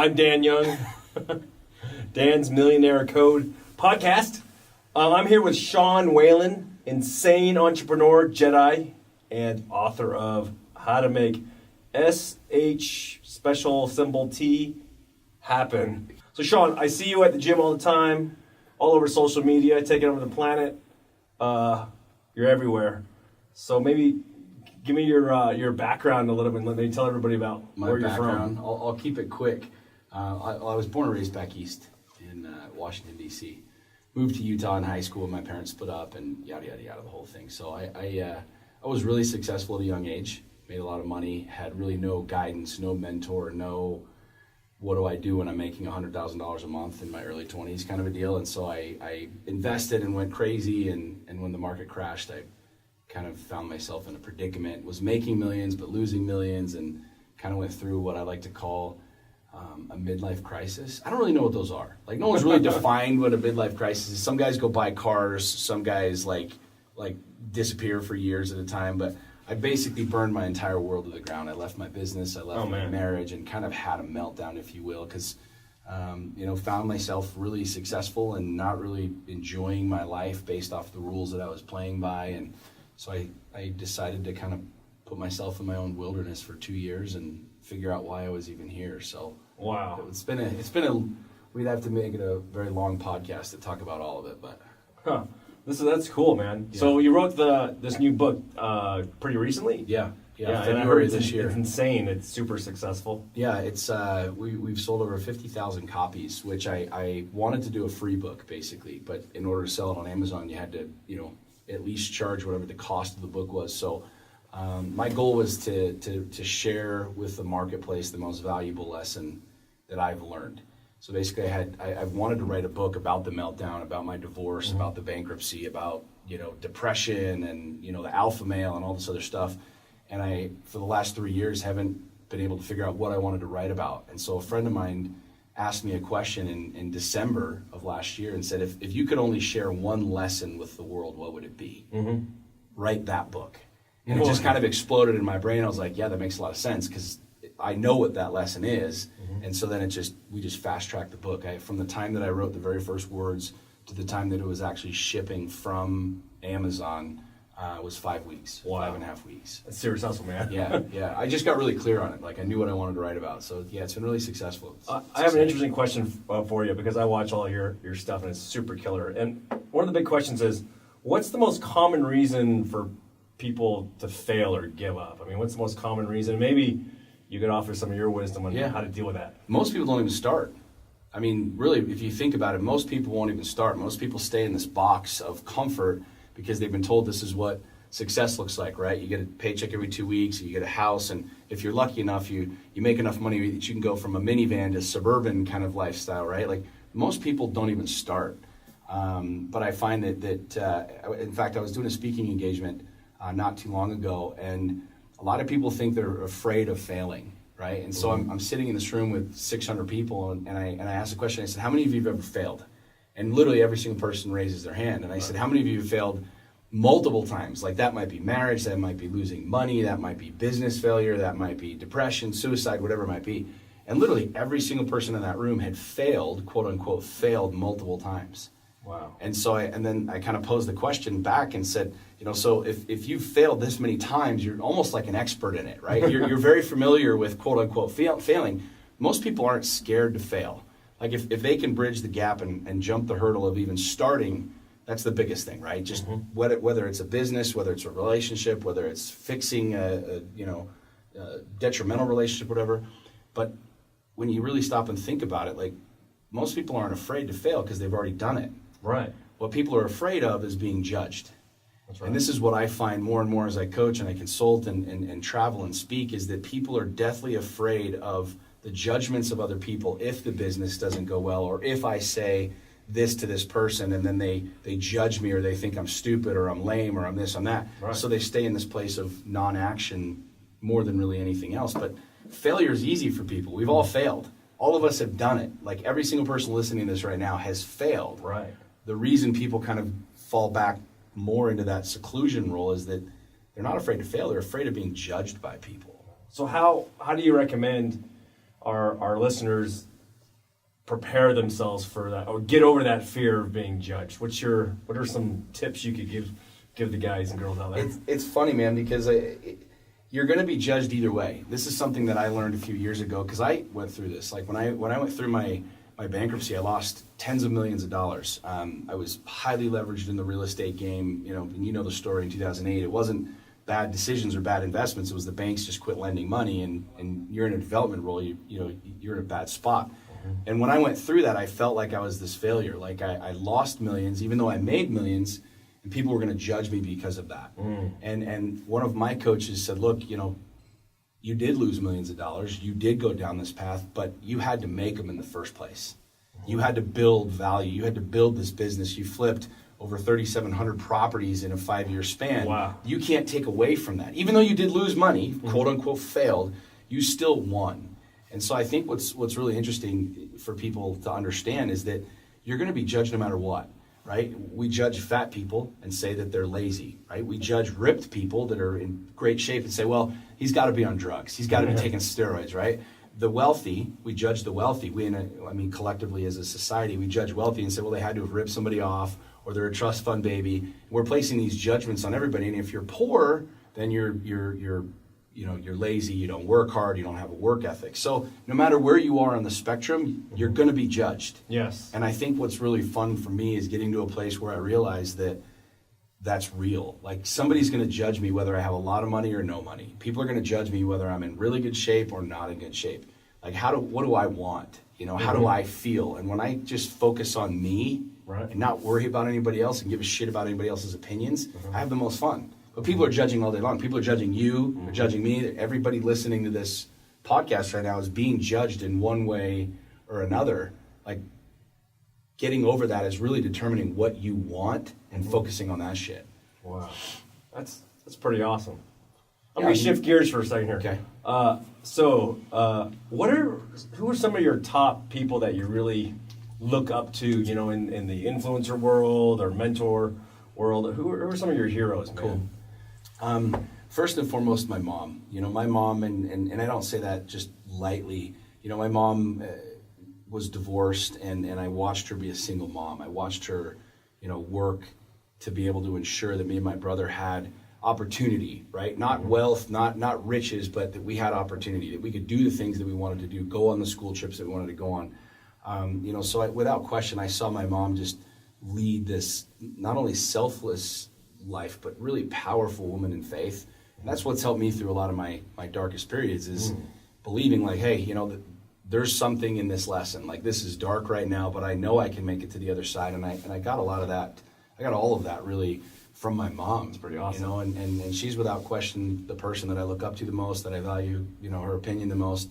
I'm Dan Young, Dan's Millionaire Code podcast. I'm here with Sean Whalen, insane entrepreneur, Jedi, and author of How to Make SH special symbol T happen. So Sean, I see you at the gym all the time, all over social media, taking over the planet. You're everywhere. So maybe give me your background a little bit and let me tell everybody about where you're from. I'll keep it quick. I was born and raised back east in Washington, D.C. Moved to Utah in high school. My parents split up and yada, yada, yada, the whole thing. So I was really successful at a young age, made a lot of money, had really no guidance, no mentor, no what do I do when I'm making $100,000 a month in my early 20s kind of a deal. And so I invested and went crazy. And when the market crashed, I kind of found myself in a predicament, was making millions but losing millions, and kind of went through what I like to call a midlife crisis. I don't really know what those are. Like, no one's really defined what a midlife crisis is. Some guys go buy cars, some guys like disappear for years at a time, but I basically burned my entire world to the ground. I left my business, I left my marriage, and kind of had a meltdown, if you will, because found myself really successful and not really enjoying my life based off the rules that I was playing by. And so I decided to kind of put myself in my own wilderness for 2 years and figure out why I was even here. So wow, it's been a we'd have to make it a very long podcast to talk about all of it, but that's cool, man. Yeah. So you wrote this new book pretty recently? Yeah, February this year. It's insane. It's super successful. Yeah, it's we've sold over 50,000 copies, which I wanted to do a free book basically, but in order to sell it on Amazon, you had to at least charge whatever the cost of the book was. So my goal was to share with the marketplace the most valuable lesson that I've learned. So basically, I wanted to write a book about the meltdown, about my divorce, mm-hmm. about the bankruptcy, about depression and the alpha male and all this other stuff. And I, for the last 3 years, haven't been able to figure out what I wanted to write about. And so a friend of mine asked me a question in December of last year and said, if you could only share one lesson with the world, what would it be? Mm-hmm. Write that book. And it just kind of exploded in my brain. I was like, yeah, that makes a lot of sense because I know what that lesson is. Mm-hmm. And so then we just fast-tracked the book. From the time that I wrote the very first words to the time that it was actually shipping from Amazon was 5 weeks, wow. 5.5 weeks. That's serious hustle, man. Yeah. I just got really clear on it. Like, I knew what I wanted to write about. So, yeah, it's been really successful. I have an interesting question for you because I watch all your stuff and it's super killer. And one of the big questions is, what's the most common reason for people to fail or give up? I mean, what's the most common reason? Maybe you could offer some of your wisdom on how to deal with that. Most people don't even start. I mean, really, if you think about it, most people won't even start. Most people stay in this box of comfort because they've been told this is what success looks like, right? You get a paycheck every 2 weeks, you get a house, and if you're lucky enough, you make enough money that you can go from a minivan to suburban kind of lifestyle, right? Like, most people don't even start. But I find that in fact, I was doing a speaking engagement not too long ago, and a lot of people think they're afraid of failing, right? And so I'm sitting in this room with 600 people, and I asked a question. I said, how many of you have ever failed? And literally every single person raises their hand. And I said, how many of you have failed multiple times? Like, that might be marriage, that might be losing money, that might be business failure, that might be depression, suicide, whatever it might be. And literally every single person in that room had failed, quote unquote, failed multiple times. Wow. And so then I kind of posed the question back and said, so if you've failed this many times, you're almost like an expert in it, right? You're very familiar with quote unquote failing. Most people aren't scared to fail. Like, if they can bridge the gap and jump the hurdle of even starting, that's the biggest thing, right? Just whether it's a business, whether it's a relationship, whether it's fixing a detrimental relationship, whatever. But when you really stop and think about it, like, most people aren't afraid to fail because they've already done it. Right. What people are afraid of is being judged. That's right. And this is what I find more and more as I coach and I consult and travel and speak, is that people are deathly afraid of the judgments of other people if the business doesn't go well, or if I say this to this person and then they judge me, or they think I'm stupid, or I'm lame, or I'm this, I'm that. Right. So they stay in this place of non-action more than really anything else. But failure is easy for people. We've all failed. All of us have done it. Like, every single person listening to this right now has failed. Right. The reason people kind of fall back more into that seclusion role is that they're not afraid to fail. They're afraid of being judged by people. So how do you recommend our listeners prepare themselves for that or get over that fear of being judged? What are some tips you could give the guys and girls out there? It's funny, man, because you're going to be judged either way. This is something that I learned a few years ago because I went through this. Like when I went through my bankruptcy, I lost tens of millions of dollars. I was highly leveraged in the real estate game. And you know the story in 2008. It wasn't bad decisions or bad investments. It was the banks just quit lending money, and you're in a development role. You're in a bad spot. And when I went through that, I felt like I was this failure. Like I lost millions, even though I made millions, and people were going to judge me because of that. And one of my coaches said, look, you did lose millions of dollars. You did go down this path, but you had to make them in the first place. You had to build value. You had to build this business. You flipped over 3,700 properties in a 5-year span. Wow. You can't take away from that. Even though you did lose money, quote unquote failed, you still won. And so I think what's really interesting for people to understand is that you're going to be judged no matter what, right? We judge fat people and say that they're lazy, right? We judge ripped people that are in great shape and say, well, he's got to be on drugs. He's got to be taking steroids, right? The wealthy, we judge the wealthy. Collectively as a society, we judge wealthy and say, well, they had to have ripped somebody off or they're a trust fund baby. We're placing these judgments on everybody. And if you're poor, then you're lazy, you don't work hard, you don't have a work ethic. So no matter where you are on the spectrum, you're going to be judged. Yes. And I think what's really fun for me is getting to a place where I realize that that's real. Like somebody's going to judge me whether I have a lot of money or no money. People are going to judge me whether I'm in really good shape or not in good shape. Like what do I want? How do I feel? And when I just focus on me and not worry about anybody else and give a shit about anybody else's opinions, I have the most fun. But people are judging all day long. People are judging you, they're judging me. Everybody listening to this podcast right now is being judged in one way or another. Like getting over that is really determining what you want and focusing on that shit. Wow. That's pretty awesome. I'm going to shift gears for a second here. Okay. Who are some of your top people that you really look up to, in the influencer world or mentor world? Who are some of your heroes, man? Cool. First and foremost, my mom. My mom, and I don't say that just lightly. My mom was divorced, and I watched her be a single mom. I watched her, work to be able to ensure that me and my brother had opportunity, right? Not wealth, not riches, but that we had opportunity, that we could do the things that we wanted to do, go on the school trips that we wanted to go on. So without question, I saw my mom just lead this not only selfless life, but really powerful woman in faith. And that's what's helped me through a lot of my darkest periods is believing like, hey, there's something in this lesson. Like this is dark right now, but I know I can make it to the other side. And I got a lot of that. I got all of that really from my mom. It's pretty awesome. And she's without question the person that I look up to the most, that I value, her opinion the most.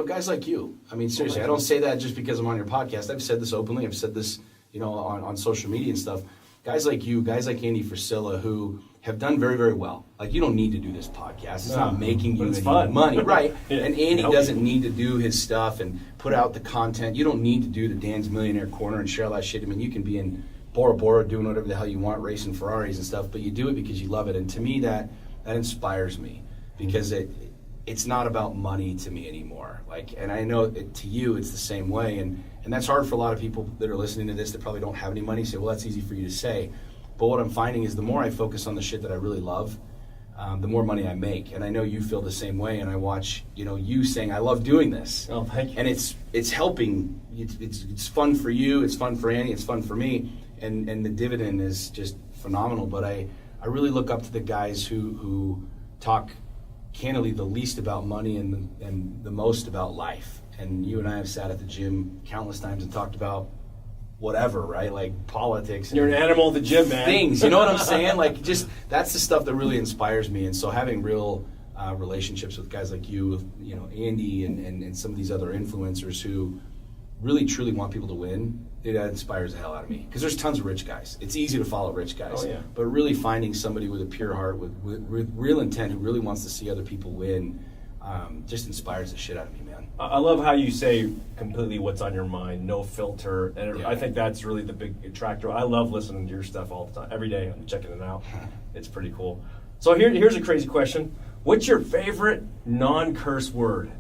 Guys like you. I mean, seriously, I don't say that just because I'm on your podcast. I've said this openly. I've said this, on social media and stuff. Guys like you, guys like Andy Frisilla, who have done very, very well. Like, you don't need to do this podcast. It's not making you any money. Right. And Andy doesn't need to do his stuff and put out the content. You don't need to do the Dan's Millionaire Corner and share all that shit. I mean, you can be in Bora Bora doing whatever the hell you want, racing Ferraris and stuff, but you do it because you love it. And to me, that inspires me because it's not about money to me anymore. Like, and I know to you, it's the same way. And that's hard for a lot of people that are listening to this that probably don't have any money. Say, well, that's easy for you to say. But what I'm finding is the more I focus on the shit that I really love, the more money I make. And I know you feel the same way. And I watch, you saying, I love doing this. Oh, thank you. And it's helping. It's fun for you. It's fun for Andy. It's fun for me. And the dividend is just phenomenal. But I really look up to the guys who talk candidly the least about money and the most about life. And you and I have sat at the gym countless times and talked about whatever, right? Like politics. You're an animal at the gym, man. Things, you know what I'm saying? Like, just that's the stuff that really inspires me. And so having real relationships with guys like you, Andy and some of these other influencers who really truly want people to win, that inspires the hell out of me. Because there's tons of rich guys. It's easy to follow rich guys. Oh, yeah. But really finding somebody with a pure heart, with real intent, who really wants to see other people win, just inspires the shit out of me, man. I love how you say completely what's on your mind, no filter, and I think that's really the big attractor. I love listening to your stuff all the time, every day. I'm checking it out. It's pretty cool. So here's a crazy question. What's your favorite non-curse word?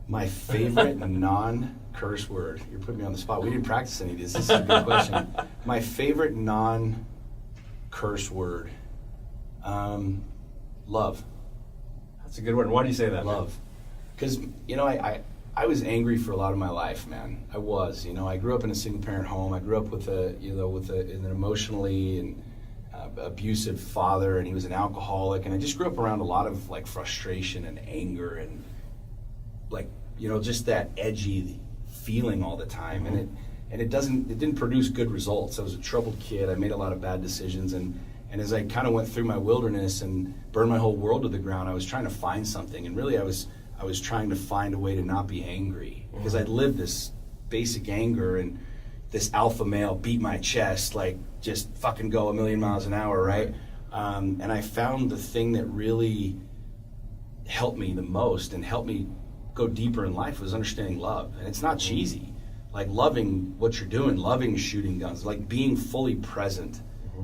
My favorite non-curse word. You're putting me on the spot. We didn't practice any of this. This is a good question. My favorite non-curse word. Love. That's a good one. Why do you say that? Love. Because, I was angry for a lot of my life, man. I was. I grew up in a single-parent home. I grew up with an emotionally and abusive father, and he was an alcoholic. And I just grew up around a lot of like frustration and anger and like just that edgy feeling all the time. Mm-hmm. And it didn't produce good results. I was a troubled kid. I made a lot of bad decisions, and as I kind of went through my wilderness and burned my whole world to the ground, I was trying to find something. And really, I was trying to find a way to not be angry, because I'd lived this basic anger and this alpha male beat my chest, like just fucking go a million miles an hour, right? And I found the thing that really helped me the most and helped me go deeper in life was understanding love. And it's not cheesy. Like loving what you're doing, loving shooting guns, like being fully present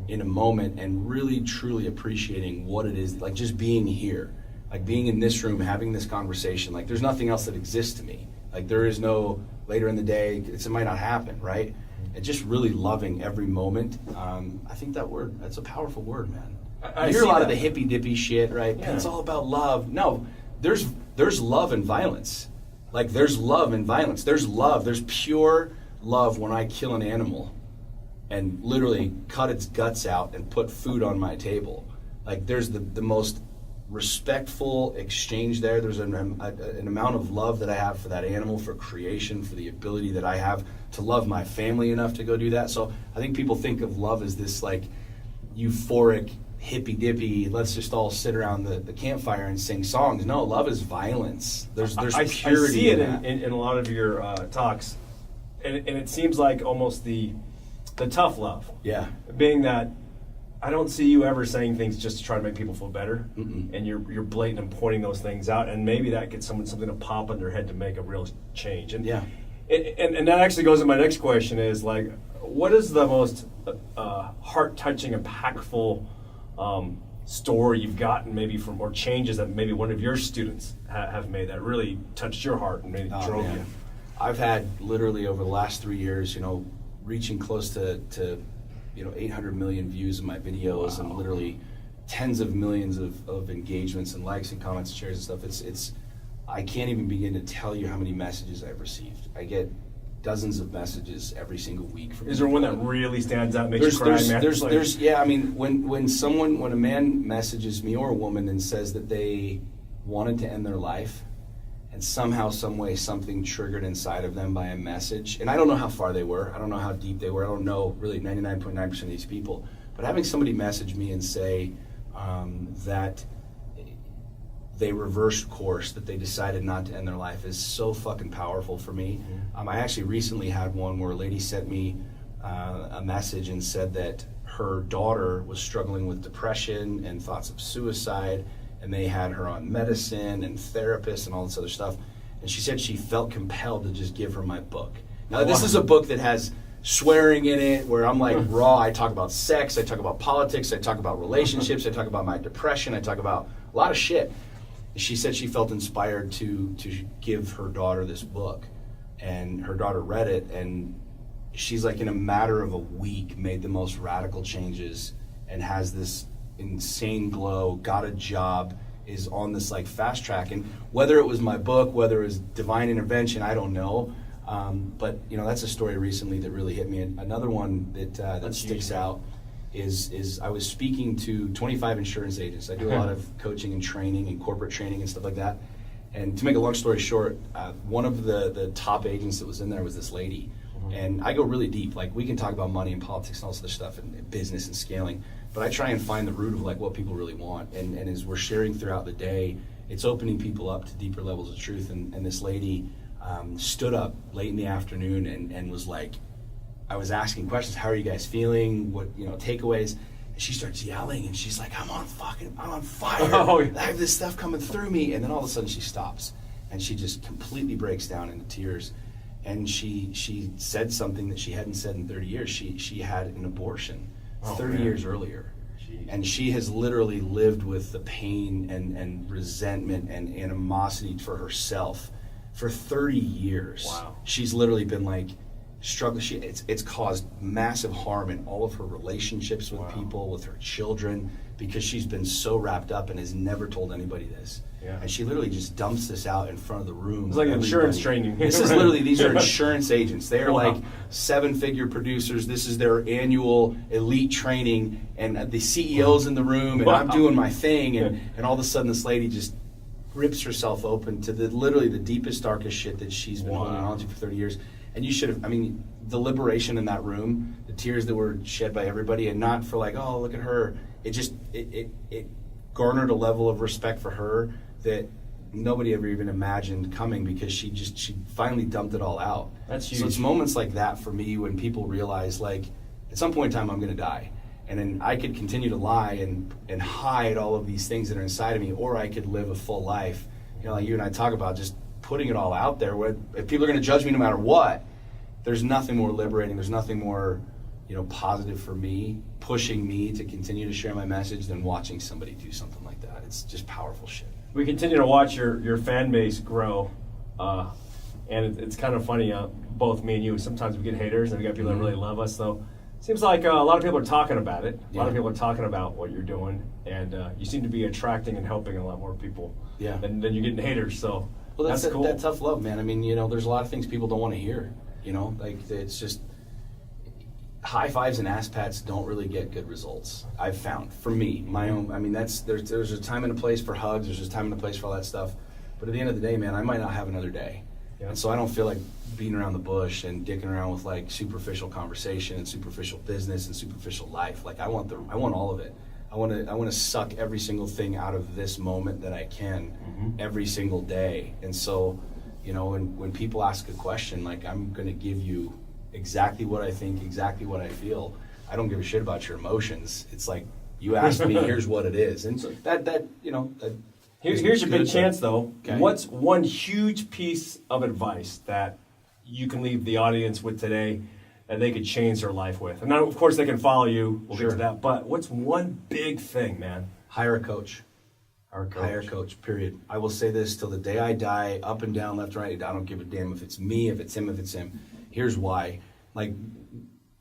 in a moment and really truly appreciating what it is, like just being here, like being in this room, having this conversation. Like there's nothing else that exists to me. Like there is no later in the day, it might not happen, right? And just really loving every moment. I think that's a powerful word, man. I hear a lot of the hippy dippy shit, right? Yeah. It's all about love. No, there's love and violence. Like there's love and violence. There's love. There's pure love when I kill an animal and literally cut its guts out and put food on my table. Like there's the most respectful exchange there. There's an amount of love that I have for that animal, for creation, for the ability that I have to love my family enough to go do that. So I think people think of love as this like euphoric, hippy dippy, let's just all sit around the campfire and sing songs. No, love is violence. There's purity. I see it in that. in a lot of your talks, and it seems like almost the tough love. Yeah. Being that I don't see you ever saying things just to try to make people feel better. Mm-mm. And you're blatant and pointing those things out, and maybe that gets someone something to pop in their head to make a real change. And yeah. And that actually goes to my next question is like, what is the most heart-touching, impactful story you've gotten maybe from, or changes that maybe one of your students have made that really touched your heart and maybe drove you? I've had literally over the last 3 years, reaching close to 800 million views of my videos. Wow. And literally tens of millions of engagements and likes and comments and shares and stuff. It's I can't even begin to tell you how many messages I've received. I get dozens of messages every single week from Is there one that really stands out, makes you cry, man? When a man messages me or a woman and says that they wanted to end their life, and somehow, some way, something triggered inside of them by a message. And I don't know how far they were. I don't know how deep they were. I don't know really 99.9% of these people. But having somebody message me and say that they reversed course, that they decided not to end their life is so fucking powerful for me. Mm-hmm. I actually recently had one where a lady sent me a message and said that her daughter was struggling with depression and thoughts of suicide, and they had her on medicine and therapists and all this other stuff. And she said she felt compelled to just give her my book. Now, this is a book that has swearing in it, where I'm like raw. I talk about sex, I talk about politics, I talk about relationships, I talk about my depression, I talk about a lot of shit. She said she felt inspired to give her daughter this book. And her daughter read it, and she's like, in a matter of a week, made the most radical changes and has this insane glow, got a job, is on this like fast track. And whether it was my book, whether it was divine intervention, I don't know. But that's a story recently that really hit me. And another one that sticks out is I was speaking to 25 insurance agents. I do a lot of coaching and training and corporate training and stuff like that. And to make a long story short, one of the top agents that was in there was this lady. And I go really deep. Like, we can talk about money and politics and all this other stuff and business and scaling, but I try and find the root of like what people really want. And as we're sharing throughout the day, it's opening people up to deeper levels of truth. And this lady stood up late in the afternoon and was like, I was asking questions. How are you guys feeling? What, takeaways? And she starts yelling, and she's like, I'm on fire. Oh, yeah. I have this stuff coming through me. And then all of a sudden she stops, and she just completely breaks down into tears. And she said something that she hadn't said in 30 years. She had an abortion 30 years earlier. Jeez. And she has literally lived with the pain and resentment and animosity for herself for 30 years. Wow. She's literally been like struggling. It's caused massive harm in all of her relationships with people, with her children, because she's been so wrapped up and has never told anybody this. Yeah. And she literally just dumps this out in front of the room. It's like insurance training. This is literally, these are insurance agents. They are Wow. like 7-figure producers. This is their annual elite training, and the CEO's in the room, and I'm doing my thing, and all of a sudden this lady just rips herself open to literally the deepest, darkest shit that she's been holding on to for 30 years. And you should have, I mean, the liberation in that room, the tears that were shed by everybody, and not for like, oh, look at her. It just, it garnered a level of respect for her that nobody ever even imagined coming, because she finally dumped it all out. That's huge. So it's moments like that for me when people realize, like, at some point in time I'm going to die. And then I could continue to lie and hide all of these things that are inside of me, or I could live a full life. You know, like you and I talk about just putting it all out there. If people are going to judge me no matter what, there's nothing more liberating, there's nothing more, you know, positive for me, pushing me to continue to share my message than watching somebody do something like that. It's just powerful shit. We continue to watch your fan base grow, and it's kind of funny, both me and you, sometimes we get haters and we got people that really love us, so seems like a lot of people are talking about it. A lot of people are talking about what you're doing, and you seem to be attracting and helping a lot more people than you're getting haters, so well, that's cool. That tough love, man. I mean, you know, there's a lot of things people don't want to hear, you know, like it's just high fives and ass pats don't really get good results. I've found, for me, my own. I mean, there's a time and a place for hugs. There's a time and a place for all that stuff. But at the end of the day, man, I might not have another day, and so I don't feel like beating around the bush and dicking around with like superficial conversation and superficial business and superficial life. Like I want all of it. I want to suck every single thing out of this moment that I can every single day. And so, you know, when people ask a question, like I'm going to give you exactly what I think, exactly what I feel. I don't give a shit about your emotions. It's like, you asked me, here's what it is. And so that you know, here's your big chance though. Okay. What's one huge piece of advice that you can leave the audience with today that they could change their life with? And now, of course, they can follow you. We'll get to that. But what's one big thing, man? Hire a coach. Hire a coach, period. I will say this till the day I die, up and down, left and right. I don't give a damn if it's me, if it's him, if it's him. Here's why. Like,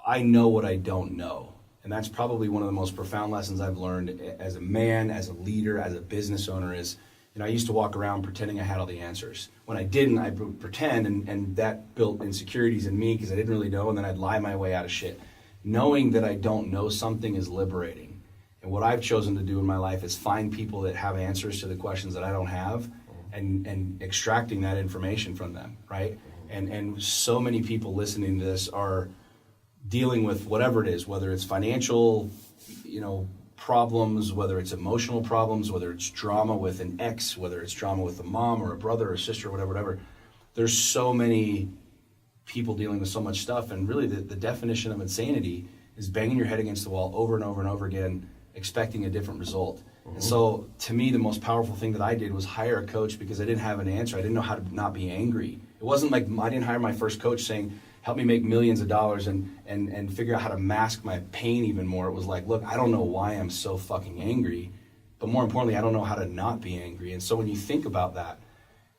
I know what I don't know. And that's probably one of the most profound lessons I've learned as a man, as a leader, as a business owner is, you know, I used to walk around pretending I had all the answers. When I didn't, I would pretend, and that built insecurities in me because I didn't really know, and then I'd lie my way out of shit. Knowing that I don't know something is liberating. And what I've chosen to do in my life is find people that have answers to the questions that I don't have, and extracting that information from them, right? And so many people listening to this are dealing with whatever it is, whether it's financial, you know, problems, whether it's emotional problems, whether it's drama with an ex, whether it's drama with a mom or a brother or a sister or whatever. There's so many people dealing with so much stuff, and really the definition of insanity is banging your head against the wall over and over and over again, expecting a different result. And so to me, the most powerful thing that I did was hire a coach, because I didn't have an answer. I didn't know how to not be angry. It wasn't like I didn't hire my first coach saying, help me make millions of dollars and figure out how to mask my pain even more. It was like, look, I don't know why I'm so fucking angry, but more importantly, I don't know how to not be angry. And so when you think about that,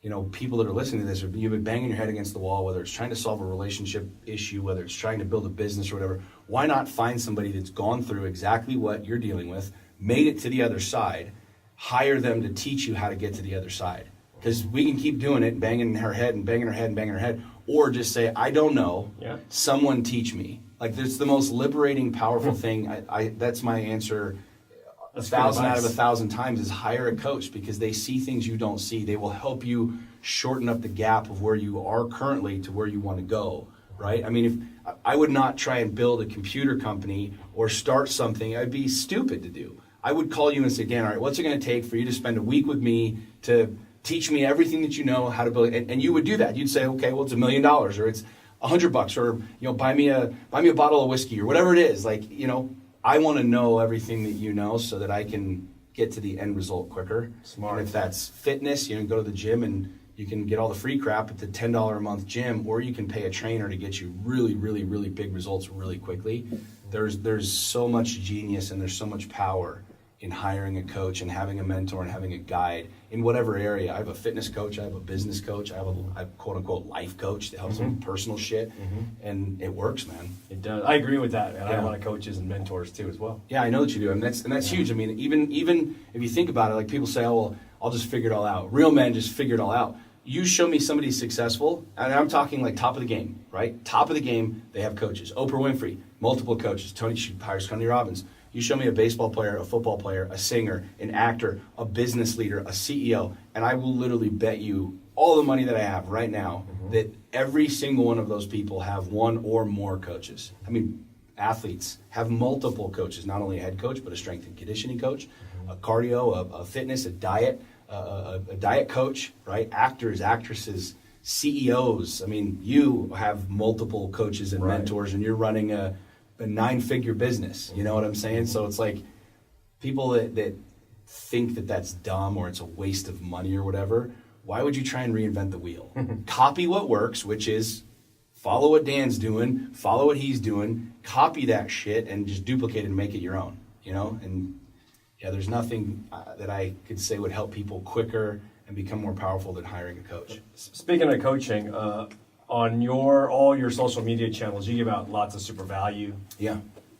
you know, people that are listening to this, you've been banging your head against the wall, whether it's trying to solve a relationship issue, whether it's trying to build a business or whatever, why not find somebody that's gone through exactly what you're dealing with, made it to the other side, hire them to teach you how to get to the other side? Because we can keep doing it, banging her head and banging her head and banging her head, or just say, I don't know, someone teach me. Like, it's the most liberating, powerful thing. That's my answer. That's 1,000 out of 1,000 times is hire a coach, because they see things you don't see. They will help you shorten up the gap of where you are currently to where you want to go, right? I mean, if I would not try and build a computer company or start something, I'd be stupid to do. I would call you and say, Dan, all right, what's it going to take for you to spend a week with me to teach me everything that you know how to build it? And you would do that. You'd say, okay, well, it's $1 million, or it's $100, or, you know, buy me a bottle of whiskey, or whatever it is. Like, you know, I want to know everything that you know so that I can get to the end result quicker. Smart. And if that's fitness, you know, go to the gym and you can get all the free crap at the $10 a month gym, or you can pay a trainer to get you really, really, really big results really quickly. There's so much genius and there's so much power in hiring a coach and having a mentor and having a guide in whatever area. I have a fitness coach, I have a business coach, I have a quote unquote life coach that helps me with personal shit, and it works, man. It does. I agree with that, and I Yeah. have a lot of coaches and mentors too as well. Yeah, I know that you do, and that's huge. I mean, even if you think about it, like people say, "Oh, well, I'll just figure it all out." Real men just figure it all out. You show me somebody successful, and I'm talking like top of the game, right? Top of the game, they have coaches. Oprah Winfrey, multiple coaches. She hires Tony Robbins. You show me a baseball player, a football player, a singer, an actor, a business leader, a CEO, and I will literally bet you all the money that I have right now that every single one of those people have one or more coaches. I mean, athletes have multiple coaches, not only a head coach, but a strength and conditioning coach, a cardio, a fitness, a diet coach, right? Actors, actresses, CEOs. I mean, you have multiple coaches and mentors, and you're running a 9-figure business. You know what I'm saying? So it's like people that think that that's dumb or it's a waste of money or whatever. Why would you try and reinvent the wheel? Copy what works, which is follow what Dan's doing, follow what he's doing, copy that shit, and just duplicate it and make it your own. You know? And yeah, there's nothing that I could say would help people quicker and become more powerful than hiring a coach. Speaking of coaching, on all your social media channels, you give out lots of super value,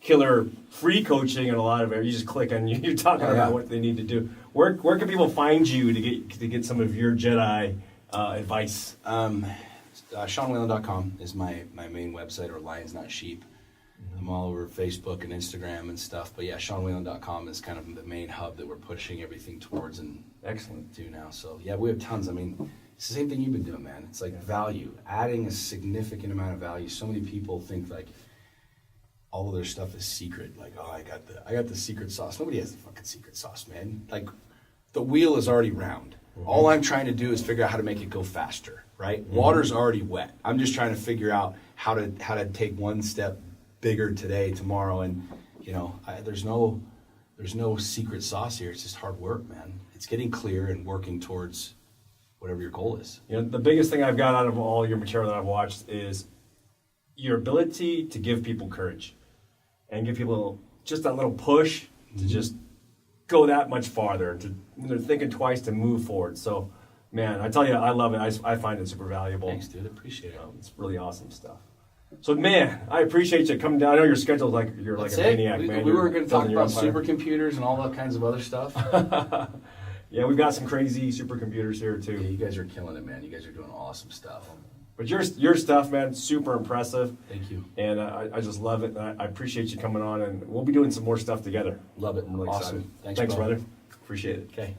killer free coaching, and a lot of it. You just click and you're talking about what they need to do. Where can people find you to get some of your Jedi advice? SeanWhalen.com is my main website, or Lions Not Sheep. I'm all over Facebook and Instagram and stuff. But yeah, SeanWhalen.com is kind of the main hub that we're pushing everything towards and do now. So yeah, we have tons. I mean, it's the same thing you've been doing, man. It's like value, adding a significant amount of value. So many people think like all of their stuff is secret. Like, oh, I got the secret sauce. Nobody has the fucking secret sauce, man. Like, the wheel is already round. All I'm trying to do is figure out how to make it go faster, right? Water's already wet. I'm just trying to figure out how to take one step bigger today, tomorrow, and you know, there's no secret sauce here. It's just hard work, man. It's getting clear and working towards whatever your goal is. You know, the biggest thing I've got out of all your material that I've watched is your ability to give people courage and give people just that little push to just go that much farther, to they're thinking twice to move forward. So, man, I tell you, I love it. I find it super valuable. Thanks, dude. Appreciate it. It's really awesome stuff. So, man, I appreciate you coming down. I know your schedule's like you're That's like a maniac, we, man. We were going to talk about empire. supercomputers and all that kinds of other stuff. Yeah, we've got some crazy supercomputers here too. Yeah, you guys are killing it, man. You guys are doing awesome stuff. But your stuff, man, super impressive. Thank you. And I just love it. And I appreciate you coming on, and we'll be doing some more stuff together. Love it. I'm really Awesome. excited. Thanks, brother. Appreciate it. Okay.